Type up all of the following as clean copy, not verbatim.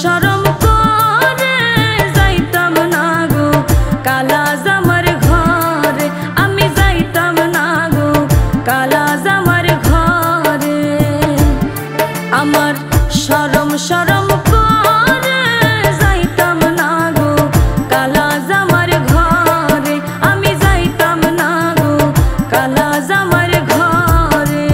শরম করে যাইতাম না গো কালা জামার ঘরে, আমি যাইতাম না গো কালা জামার ঘরে। আমার শরম শরম করে যাইতাম না গো কালা জামার ঘরে, আমি যাইতাম না গো কালা জামার ঘরে।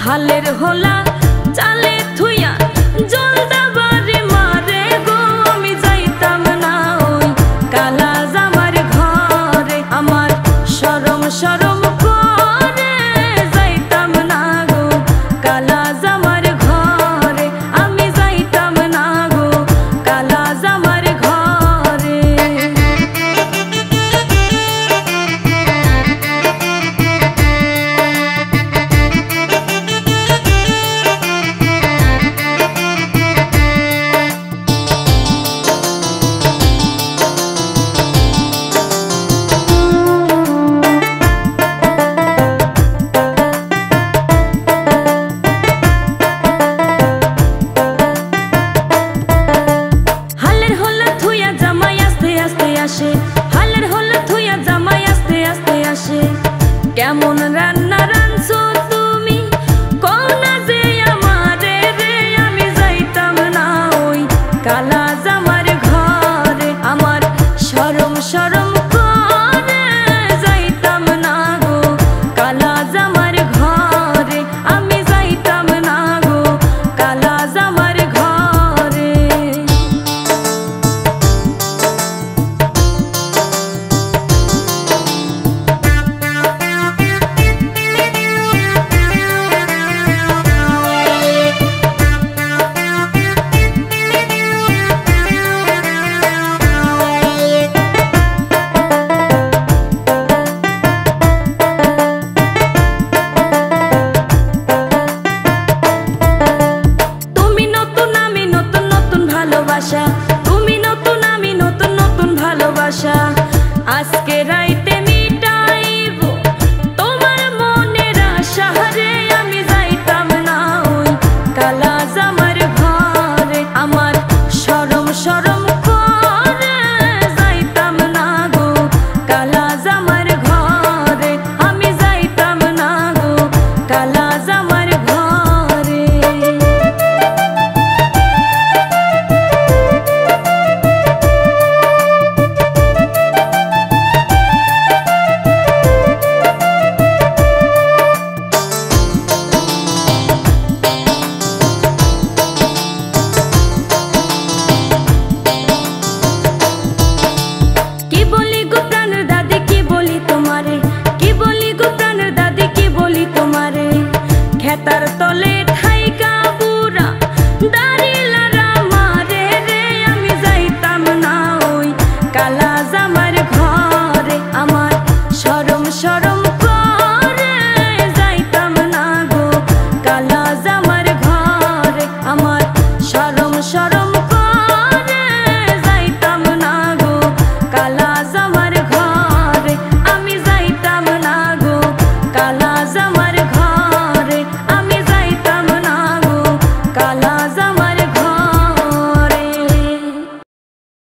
হালের হোলা চালে থুইয়া জলদা বাড়ি মারে গো, আমি যাইতাম না ওই কালা জামার ঘরে। আমার শরম শরম করে যাইতাম না গো কালা জামার ঘরে, আমি যাইতাম না গো কালা জামার ঘরে। হালের হোলা থুইয়া জামাই আস্তে আস্তে আসে, কেমন রান্না রাঁধছো তুমি কও না যে আমারে রে, আমি যাইতাম না ওই কালা জামার ঘরে। আমার শরম শরম